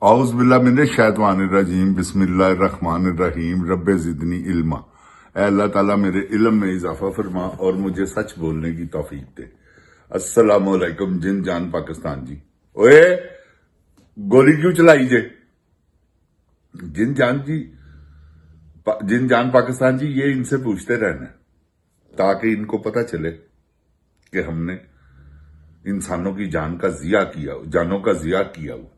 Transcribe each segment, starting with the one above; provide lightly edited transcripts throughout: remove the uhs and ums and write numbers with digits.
औज़ बिल्लाह मिनश शैतानिर रजीम बिस्मिल्लाहिर्रहमानिर्रहीम रब्बे ज़िदनी इल्मा। ऐ अल्लाह ताला मेरे इल्म में इजाफा फरमा और मुझे सच बोलने की तौफीक दे। अस्सलाम वालेकुम जिन जान पाकिस्तान जी। ओए गोली क्यों चलाई जे? जिन जान जी, जिन जान पाकिस्तान जी, ये इनसे पूछते रहना ताकि इनको पता चले कि हमने इंसानों की जानों का जिया किया हुआ।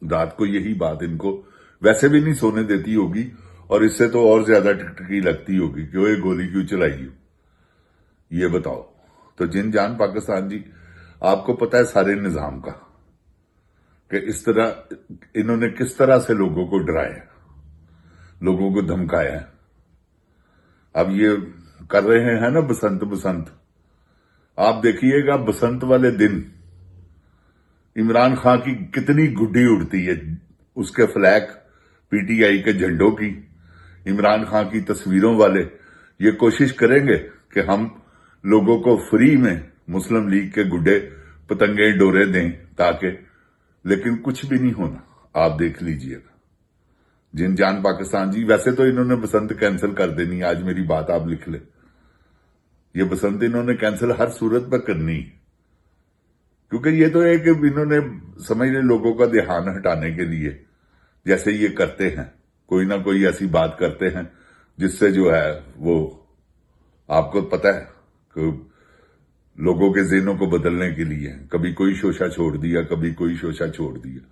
रात को यही बात इनको वैसे भी नहीं सोने देती होगी और इससे तो और ज्यादा टिकटकी लगती होगी कि वो गोली क्यों चलाई हो। ये बताओ तो जिन जान पाकिस्तान जी, आपको पता है सारे निजाम का कि इस तरह इन्होंने किस तरह से लोगों को डराया, लोगों को धमकाया है। अब ये कर रहे हैं ना बसंत, आप देखिएगा बसंत वाले दिन इमरान खान की कितनी गुड्डी उड़ती है, उसके फ्लैग पीटीआई के झंडों की, इमरान खान की तस्वीरों वाले ये कोशिश करेंगे कि हम लोगों को फ्री में मुस्लिम लीग के गुड्डे पतंगे डोरे दें ताकि, लेकिन कुछ भी नहीं होना। आप देख लीजिएगा जिन जान पाकिस्तान जी। वैसे तो इन्होंने बसंत कैंसिल कर देनी, आज मेरी बात आप लिख ले। ये बसंत इन्होंने कैंसिल हर सूरत पर करनी है, क्योंकि ये तो एक इन्होंने समझ ले लोगों का ध्यान हटाने के लिए जैसे ये करते हैं, कोई ना कोई ऐसी बात करते हैं जिससे जो है वो आपको पता है कि लोगों के ज़हनों को बदलने के लिए कभी कोई शोशा छोड़ दिया, कभी कोई शोशा छोड़ दिया।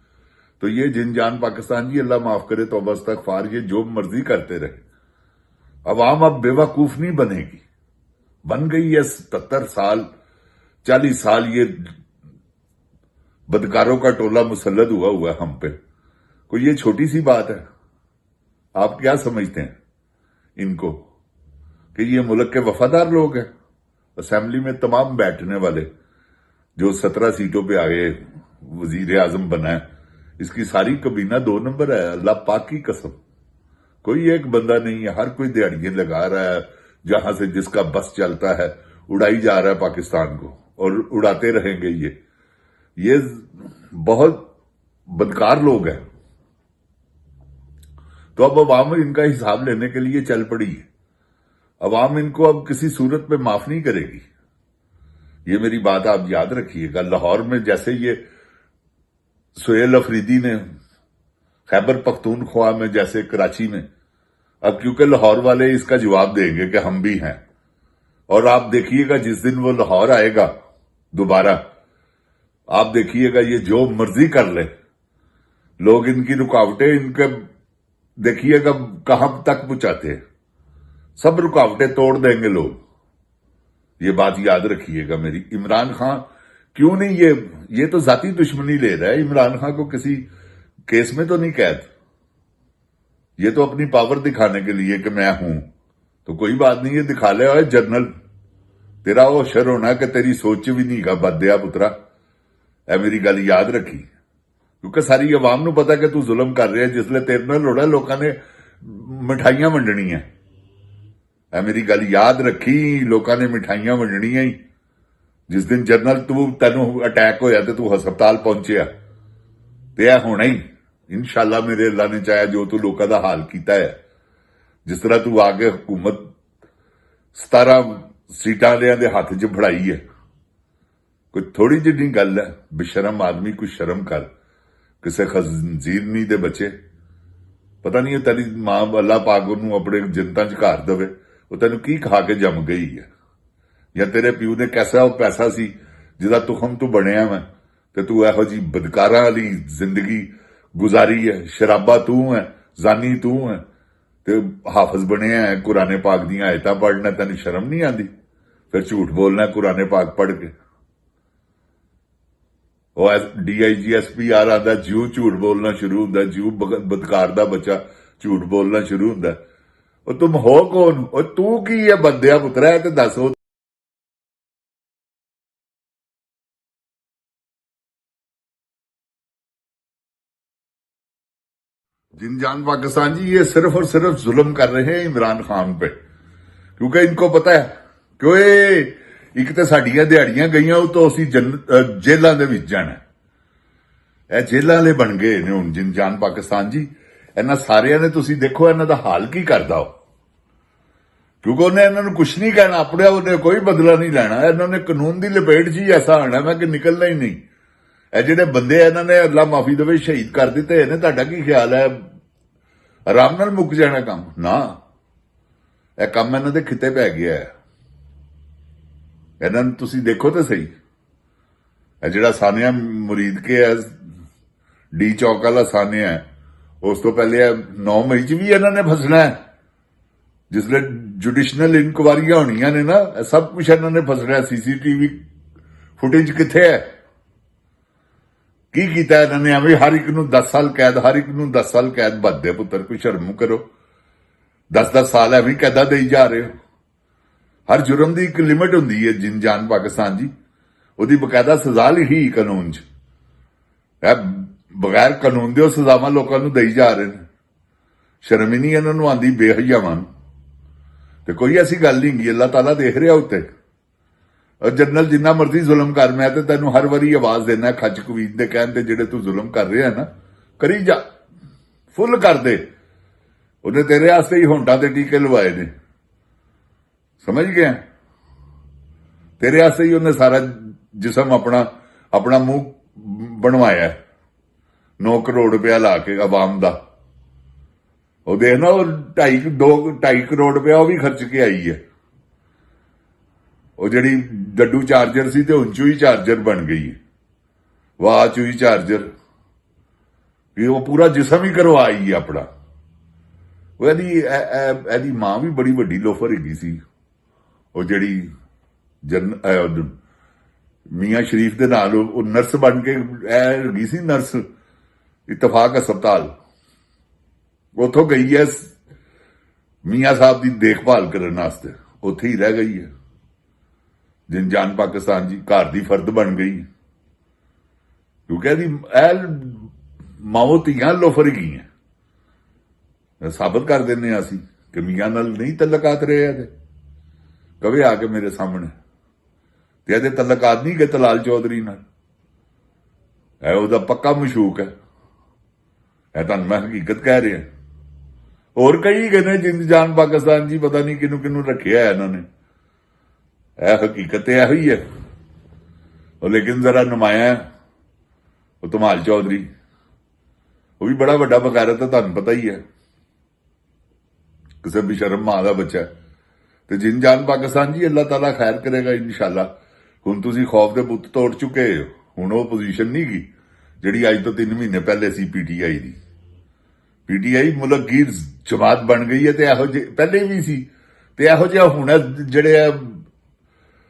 तो ये जिन जान पाकिस्तान जी, अल्लाह माफ करे, तौबा इस्तगफार, ये जो मर्जी करते रहे। अवाम अब बेवकूफ नहीं बनेगी, बन गई है 77 साल 40 साल ये बदकारों का टोला मुसल्लत हुआ हम पे। कोई ये छोटी सी बात है? आप क्या समझते हैं इनको कि ये मुल्क के वफादार लोग हैं? असेंबली में तमाम बैठने वाले जो 17 सीटों पे आगे वजीर आजम बना है, इसकी सारी कबीना 2 नंबर है। अल्लाह पाक की कसम, कोई एक बंदा नहीं है, हर कोई दिहाड़ियां लगा रहा है, जहां से जिसका बस चलता है उड़ाई जा रहा है पाकिस्तान को, और उड़ाते रहेंगे। ये बहुत बदकार लोग हैं। तो अब अवाम इनका हिसाब लेने के लिए चल पड़ी है। अवाम इनको अब किसी सूरत में माफ नहीं करेगी, ये मेरी बात आप याद रखिएगा। लाहौर में जैसे ये सुहेल अफरीदी ने खैबर पख्तूनख्वा में, जैसे कराची में, अब क्योंकि लाहौर वाले इसका जवाब देंगे कि हम भी हैं, और आप देखिएगा जिस दिन वो लाहौर आएगा दोबारा, आप देखिएगा ये जो मर्जी कर ले, लोग इनकी रुकावटें इनके देखिएगा कहां तक पहुंचाते हैं, सब रुकावटें तोड़ देंगे लोग। ये बात याद रखिएगा मेरी। इमरान खान क्यों नहीं, ये तो जाती दुश्मनी ले रहा है। इमरान खान को किसी केस में तो नहीं कैद, ये तो अपनी पावर दिखाने के लिए कि मैं हूं, तो कोई बात नहीं, ये दिखा ले। और जनरल तेरा वो शर होना कि तेरी सोच भी नहीं गा बदया पुत्रा, ऐ मेरी गल याद रखी, क्योंकि सारी अवाम नूं पता कि तू जुल्म कर रहा है। जिसले तेरे नाल लोड़ा लोगों ने मिठाइयां वंडनियां, ऐ मेरी गल याद रखी, लोगों ने मिठाइयां वंडनियां ही। जिस दिन जनरल तेनों अटैक होया तो तू हस्पताल पहुंचया, तो यह होना ही इंशाअल्लाह मेरे अल्लाह ने चाहा जो तू लोगों का हाल किया है। जिस तरह तू आके हुकूमत 17 सीटां वालियां दे हाथ च फड़ाई है, कोई थोड़ी जिही गल है। बेशरम आदमी, कुछ शर्म कर, किसे खंजीरनी दे बच्चे। पता नहीं तेरी मां अल्लाह पाक ओनू अपने जनता च घर दवे, वो तेन की खा के जम गई है, या तेरे प्यू ने कैसा वो पैसा सी जिदा तुखम तू बनया मैं, ते तू एहो जी बदकारां वाली जिंदगी गुजारी है। शराबा तू है, जानी तू है, ते हाफिज बनया है, कुराने पाक दी आयतां पढ़ना तेन शर्म नहीं आती? फिर झूठ बोलना कुराने पाक पढ़ के। DIGSP यार आंदा ज्यों झूठ बोलना शुरू होंदा, ज्यों बदकार दा बच्चा झूठ बोलना शुरू होंदा। और तुम हो कौन? और तू की है बंदिया पुत्रा है? तो दस। जिन जान पाकिस्तान जी, ये सिर्फ और सिर्फ जुल्म कर रहे हैं इमरान खान पे, क्योंकि इनको पता है कि एक तो साडियां दिहाड़ियां गईयां, तो असीं जेलां दे विच जाना, ਇਹ ਜੇਲ੍ਹਾਂ ਵਾਲੇ ਬਣ ਗਏ ਨੇ ਹੁਣ ਜਿੰਜਾਨ ਪਾਕਿਸਤਾਨ ਜੀ। ਇਹਨਾਂ ਸਾਰਿਆਂ ਨੇ ਤੁਸੀਂ ਦੇਖੋ ਇਹਨਾਂ ਦਾ ਹਾਲ ਕੀ ਕਰਦਾ ਉਹ, ਕਿਉਂਕਿ ਉਹਨੇ ਇਹਨਾਂ ਨੂੰ ਕੁਝ ਨਹੀਂ ਕਹਿਣਾ, ਆਪਣੇ ਉਹਨੇ ਕੋਈ ਬਦਲਾ ਨਹੀਂ ਲੈਣਾ। ਇਹਨਾਂ ਨੇ ਕਾਨੂੰਨ ਦੀ ਲਪੇਟ 'ਚ ਹੀ ਐਸਾ ਆਣਾ ਮੈਂ ਕਿ ਨਿਕਲਣਾ ਹੀ ਨਹੀਂ। ਇਹ ਜਿਹੜੇ ਬੰਦੇ ਇਹਨਾਂ ਨੇ ਅੱਲਾ ਮਾਫੀ ਦੇਵੇ ਸ਼ਹੀਦ ਕਰ ਦਿੱਤੇ ਨੇ, ਤੁਹਾਡਾ ਕੀ ਖਿਆਲ ਹੈ ਆਰਾਮ ਨਾਲ ਮੁੱਕ ਜਾਣਾ ਕੰਮ? ਨਾ, ਇਹ ਕੰਮ ਇਹਨਾਂ ਦੇ ਖਿੱਤੇ ਪੈ ਗਿਆ ਹੈ। ਇਹਨਾਂ ਨੂੰ ਤੁਸੀਂ ਦੇਖੋ ਤਾਂ ਸਹੀ, ਇਹ ਜਿਹੜਾ ਸਾਨੀਆ ਮੁਰੀਦ ਕੇ ਹੈ ਡੀ ਚੌਕ ਵਾਲਾ ਸਾਨੀਆ ਹੈ, ਉਸ ਤੋਂ ਪਹਿਲੇ 9 ਮਈ 'ਚ ਵੀ ਇਹਨਾਂ ਨੇ ਫਸਣਾ ਹੈ। ਜਿਸਲੇ ਜੁਡੀਸ਼ਨਲ ਇਨਕੁਆਰੀਆਂ ਹੋਣੀਆਂ ਨੇ ਨਾ, ਇਹ ਸਭ ਕੁਝ ਇਹਨਾਂ ਨੇ ਫਸਣਾ। ਸੀਸੀਟੀਵੀ ਫੁਟੇਜ ਕਿੱਥੇ ਹੈ? ਕੀ ਕੀਤਾ ਇਹਨਾਂ ਨੇ? ਐਵੇਂ ਹਰ ਇੱਕ ਨੂੰ 10 ਸਾਲ ਕੈਦ, ਹਰ ਇੱਕ ਨੂੰ 10 ਸਾਲ ਕੈਦ। ਬੱਦੇ ਪੁੱਤਰ ਕੋਈ ਸ਼ਰਮ ਕਰੋ, 10-10 ਸਾਲ ਐਵੇਂ ਕੈਦਾਂ ਦੇਈ ਜਾ ਰਹੇ ਹੋ। ਹਰ ਜੁਰਮ ਦੀ ਇੱਕ ਲਿਮਿਟ ਹੁੰਦੀ ਹੈ ਜਿੰਜਾਨ ਪਾਕਿਸਤਾਨ ਜੀ, ਉਹਦੀ ਬਕਾਇਦਾ ਸਜ਼ਾ ਲਿਖੀ ਕਾਨੂੰਨ 'ਚ। ਇਹ ਬਗੈਰ ਕਾਨੂੰਨ ਦੇ ਉਹ ਸਜ਼ਾਵਾਂ ਲੋਕਾਂ ਨੂੰ ਦੇਈ ਜਾ ਰਹੇ ਨੇ। ਸ਼ਰਮ ਹੀ ਨਹੀਂ ਇਹਨਾਂ ਨੂੰ ਆਉਂਦੀ ਬੇਹਯਾਵਾਂ ਨੂੰ। ਤੇ ਕੋਈ ਐਸੀ ਗੱਲ ਨਹੀਂ ਗੀ, ਅੱਲਾਹ ਤਾਲਾ ਦੇਖ ਰਿਹਾ ਉੱਤੇ। ਜਨਰਲ ਜਿੰਨਾ ਮਰਜ਼ੀ ਜ਼ੁਲਮ ਕਰ, ਮੈਂ ਤੇ ਤੈਨੂੰ ਹਰ ਵਾਰੀ ਆਵਾਜ਼ ਦੇਣਾ ਖੱਜ ਕਵੀਦ ਦੇ ਕਹਿਣ ਤੇ, ਜਿਹੜੇ ਤੂੰ ਜ਼ੁਲਮ ਕਰ ਰਿਹਾ ਨਾ ਕਰੀ ਜਾ, ਫੁੱਲ ਕਰ ਦੇ। ਉਹਨੇ ਤੇਰੇ ਵਾਸਤੇ ਹੀ ਹੋਂਟਾਂ ਤੇ ਟੀਕੇ ਲਵਾਏ ਨੇ, ਸਮਝ ਗਿਆ? ਤੇਰੇ ਵਾਸਤੇ ਹੀ ਉਹਨੇ ਸਾਰਾ ਜਿਸਮ ਆਪਣਾ ਮੂੰਹ ਬਣਵਾਇਆ 9 ਕਰੋੜ ਰੁਪਇਆ ਲਾ ਕੇ ਆਵਾਮ ਦਾ। ਉਹ ਦੇਖ ਨਾ, ਉਹ 2.5 ਕਰੋੜ ਰੁਪਇਆ ਉਹ ਵੀ ਖਰਚ ਕੇ ਆਈ ਹੈ। ਉਹ ਜਿਹੜੀ ਡੱਡੂ ਚਾਰਜਰ ਸੀ ਤੇ ਹੁਣ ਚੂਈ ਚਾਰਜਰ ਬਣ ਗਈ ਹੈ। ਵਾਹ ਚੂਈ ਚਾਰਜਰ, ਵੀ ਉਹ ਪੂਰਾ ਜਿਸਮ ਹੀ ਕਰਵਾਈ ਹੈ ਆਪਣਾ। ਉਹ ਇਹਦੀ ਮਾਂ ਵੀ ਬੜੀ ਵੱਡੀ ਲੋਫਰ ਹੈਗੀ ਸੀ, ਉਹ ਜਿਹੜੀ ਮੀਆਂ ਸ਼ਰੀਫ ਦੇ ਨਾਲ ਉਹ ਨਰਸ ਬਣ ਕੇ ਹੈਗੀ ਸੀ, ਨਰਸ ਇਤਫਾਕ ਹਸਪਤਾਲ। ਉੱਥੋਂ ਗਈ ਹੈ ਮੀਆਂ ਸਾਹਿਬ ਦੀ ਦੇਖਭਾਲ ਕਰਨ ਵਾਸਤੇ, ਉੱਥੇ ਹੀ ਰਹਿ ਗਈ ਹੈ। ਜਿੰਜਾਨ ਪਾਕਿਸਤਾਨ ਜੀ ਘਰ ਦੀ ਫਰਦ ਬਣ ਗਈ, ਕਿਉਂਕਿ ਇਹਦੀ ਮਾਵਾਂ ਧੀਆਂ ਲੋਫਰ ਗਈਆਂ। ਸਾਬਤ ਕਰ ਦਿੰਦੇ ਆ ਅਸੀਂ ਕਿ ਮੀਆਂ ਨਾਲ ਨਹੀਂ ਤਲਕਾਤ ਰਹੇ ਇਹਦੇ, ਕਵੇ ਆ ਕੇ ਮੇਰੇ ਸਾਹਮਣੇ। ਤੇ ਇਹਦੇ ਤਲਕਾਤ ਨਹੀਂ ਗਏ ਤਲਾਲ ਚੌਧਰੀ ਨਾਲ, ਇਹ ਉਹਦਾ ਪੱਕਾ ਮਸ਼ੂਕ ਹੈ। ਇਹ ਤੁਹਾਨੂੰ ਮੈਂ ਹਕੀਕਤ ਕਹਿ ਰਿਹਾ। ਹੋਰ ਕਈ ਕਹਿੰਦੇ ਜਿੰਜਾਨ ਪਾਕਿਸਤਾਨ ਜੀ, ਪਤਾ ਨਹੀਂ ਕਿਹਨੂੰ ਰੱਖਿਆ ਇਹਨਾਂ ਨੇ। ਇਹ ਹਕੀਕਤ ਇਹੋ ਹੀ ਹੈ। ਉਹ ਲੇਕਿਨ ਜ਼ਰਾ ਨੁਮਾਇਆ ਉਹ ਧਮਾਲ ਚੌਧਰੀ, ਉਹ ਵੀ ਬੜਾ ਵੱਡਾ ਬਗੈਰਤ ਹੈ, ਤੁਹਾਨੂੰ ਪਤਾ ਹੀ ਹੈ, ਕਿਸੇ ਬੇਸ਼ਰਮ ਮਾਂ ਦਾ ਬੱਚਾ। ਤੇ ਜਿੰਜਾਨ ਪਾਕਿਸਤਾਨ ਜੀ ਅੱਲਾਹ ਤਾਲਾ ਖੈਰ ਕਰੇਗਾ ਇਨਸ਼ਾਅੱਲਾ। ਹੁਣ ਤੁਸੀਂ ਖੌਫ ਦੇ ਬੁੱਤ ਤੋੜ ਚੁੱਕੇ ਹੋ। ਹੁਣ ਉਹ ਪੋਜੀਸ਼ਨ ਨਹੀਂ ਗਈ ਜਿਹੜੀ ਅੱਜ ਤੋਂ 3 ਮਹੀਨੇ ਪਹਿਲੇ ਸੀ ਪੀਟੀਆਈ ਦੀ। ਪੀਟੀਆਈ ਮੁਲਕਗੀਰ ਜਮਾਤ ਬਣ ਗਈ ਹੈ, ਤੇ ਇਹੋ ਜਿਹੇ ਪਹਿਲੇ ਵੀ ਸੀ। ਤੇ ਇਹੋ ਜਿਹਾ ਹੁਣ ਜਿਹੜੇ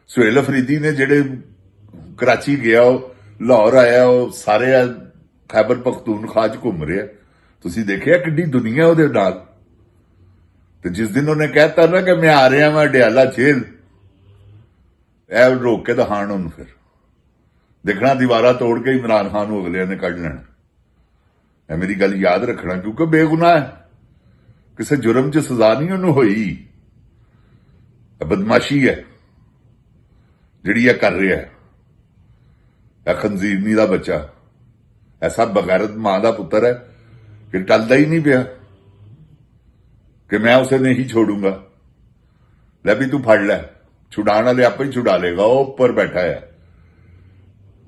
ਸੁਹੇਲ ਅਫਰੀਦੀ ਨੇ, ਜਿਹੜੇ ਕਰਾਚੀ ਗਿਆ, ਉਹ ਲਾਹੌਰ ਆਇਆ, ਉਹ ਸਾਰੇ ਖੈਬਰ ਪਖਤੂਨਖਵਾ 'ਚ ਘੁੰਮ ਰਿਹਾ। ਤੁਸੀਂ ਦੇਖਿਆ ਕਿੱਡੀ ਦੁਨੀਆ ਉਹਦੇ ਨਾਲ। ਤੇ ਜਿਸ ਦਿਨ ਉਹਨੇ ਕਹਿਤਾ ਨਾ ਕਿ ਮੈਂ ਆ ਰਿਹਾ, ਮੈਂ ਡਿਆਲਾ ਜੇਲ੍ਹ, ਇਹ ਰੋਕ ਕੇ ਦਿਖਾਣ ਉਹਨੂੰ। ਫਿਰ ਦੇਖਣਾ ਦੀਵਾਰਾਂ ਤੋੜ ਕੇ ਇਮਰਾਨ ਖਾਨ ਨੂੰ ਅਗਲਿਆਂ ਨੇ ਕੱਢ ਲੈਣਾ। ਇਹ ਮੇਰੀ ਗੱਲ ਯਾਦ ਰੱਖਣਾ, ਕਿਉਂਕਿ ਬੇਗੁਨਾਹ ਹੈ, ਕਿਸੇ ਜੁਰਮ 'ਚ ਸਜ਼ਾ ਨਹੀਂ ਉਹਨੂੰ ਹੋਈ। ਇਹ ਬਦਮਾਸ਼ੀ ਹੈ ਜਿਹੜੀ ਇਹ ਕਰ ਰਿਹਾ ਹੈ। ਇਹ ਖੰਜ਼ੀਰਨੀ ਦਾ ਬੱਚਾ, ਐਸਾ ਬਗੈਰਤ ਮਾਂ ਦਾ ਪੁੱਤਰ ਹੈ ਕਿ ਟਲਦਾ ਹੀ ਨਹੀਂ ਪਿਆ ਕਿ ਮੈਂ ਉਸੇ ਨਹੀਂ ਛੋੜੂੰਗਾ। ਲੈ ਵੀ ਤੂੰ ਫੜ ਲੈ, ਛੁਡਾਉਣ ਵਾਲੇ ਆਪੇ ਹੀ ਛੁਡਾ ਲੇਗਾ। ਉਹ ਉੱਪਰ ਬੈਠਾ ਹੈ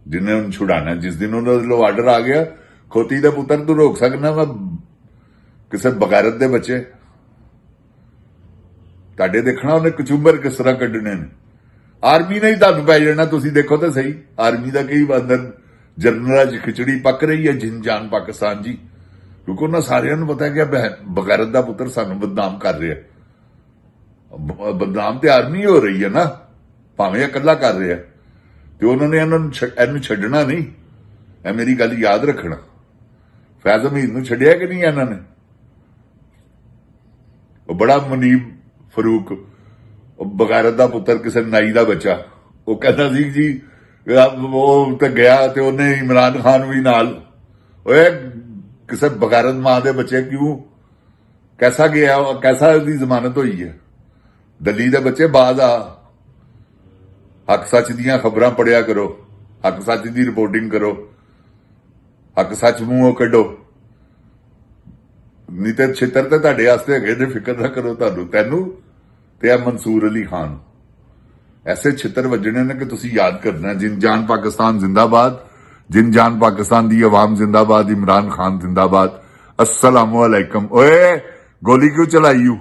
ਜਿੰਨੇ ਉਹਨੂੰ ਛੁਡਾਣਾ। ਜਿਸ ਦਿਨ ਉਹਨਾਂ ਵੱਲੋਂ ਆਰਡਰ ਆ ਗਿਆ, ਖੋਤੀ ਦੇ ਪੁੱਤਰ ਤੂੰ ਰੋਕ ਸਕਣਾ ਮੈਂ ਕਿਸੇ ਬਗੈਰਤ ਦੇ ਬੱਚੇ? ਤੁਹਾਡੇ ਦੇਖਣਾ ਉਹਨੇ ਕਚੂੰਬਰ ਕਿਸ ਤਰ੍ਹਾਂ ਕੱਢਣੇ ਨੇ। ਆਰਮੀ ਨੇ ਹੀ ਤੁਹਾਨੂੰ ਪੈ ਜਾਣਾ, ਤੁਸੀਂ ਦੇਖੋ ਤਾਂ ਸਹੀ। ਆਰਮੀ ਦਾ ਕਈ ਅੰਦਰ ਜਨਰਲਾਂ 'ਚ ਖਿਚੜੀ ਪੱਕ ਰਹੀ ਹੈ ਜਿੰਜਾਨ ਪਾਕਿਸਤਾਨ ਜੀ, ਕਿਉਂਕਿ ਉਹਨਾਂ ਸਾਰਿਆਂ ਨੂੰ ਪਤਾ ਕਿ ਬਗੈਰਤ ਦਾ ਪੁੱਤਰ ਸਾਨੂੰ ਬਦਨਾਮ ਕਰ ਰਿਹਾ। ਬਦਨਾਮ ਤੇ ਆਰਮੀ ਹੋ ਰਹੀ ਹੈ ਨਾ, ਭਾਵੇਂ ਇਕੱਲਾ ਕਰ ਰਿਹਾ। ਤੇ ਉਹਨਾਂ ਨੇ ਇਹਨੂੰ ਛੱਡਣਾ ਨਹੀਂ। ਇਹ ਮੇਰੀ ਗੱਲ ਯਾਦ ਰੱਖਣਾ। ਫੈਜ਼ ਅਮੀਰ ਨੂੰ ਛੱਡਿਆ ਕਿ ਨਹੀਂ ਇਹਨਾਂ ਨੇ? ਉਹ ਬੜਾ ਮੁਨੀਬ ਫਰੂਕ, ਉਹ ਬਗੈਰਤ ਦਾ ਪੁੱਤਰ, ਕਿਸੇ ਨਾਈ ਦਾ ਬੱਚਾ, ਉਹ ਕਹਿੰਦਾ ਸੀ ਜੀ ਉਹ ਤੇ ਗਿਆ ਤੇ ਉਹਨੇ ਇਮਰਾਨ ਖਾਨ ਵੀ ਨਾਲ। ਓਏ ਕਿਸੇ ਬਗੈਰਤ ਮਾਂ ਦੇ ਬੱਚੇ ਕਿਉਂ ਕੈਸਾ ਗਿਆ, ਕੈਸਾ ਦੀ ਜ਼ਮਾਨਤ ਹੋਈ ਹੈ? ਦਿੱਲੀ ਦੇ ਬੱਚੇ ਬਾਅਦ ਆ, ਹੱਕ ਸੱਚ ਦੀਆਂ ਖਬਰਾਂ ਪੜਿਆ ਕਰੋ, ਹੱਕ ਸੱਚ ਦੀ ਰਿਪੋਰਟਿੰਗ ਕਰੋ, ਹੱਕ ਸੱਚ ਮੂੰਹੋਂ ਕੱਢੋ, ਨਹੀਂ ਤੇ ਛਿੱਤਰ ਤੇ ਤੁਹਾਡੇ ਵਾਸਤੇ ਹੈਗੇ ਨੇ, ਫਿਕਰ ਨਾ ਕਰੋ। ਤੈਨੂੰ ਤੇ ਆ ਮਨਸੂਰ ਅਲੀ ਖਾਨ ਐਸੇ ਛਿੱਤਰ ਵੱਜਣੇ ਨੇ ਕਿ ਤੁਸੀਂ ਯਾਦ ਕਰਨਾ। ਜਿਨ ਜਾਨ ਪਾਕਿस्तान जिंदाबाद, जिन जान पाकिस्तान दी अवाम जिंदाबाद, इमरान खान जिंदाबाद। अस्सलामुअलैकुम। ओए गोली क्यों चलाई यू?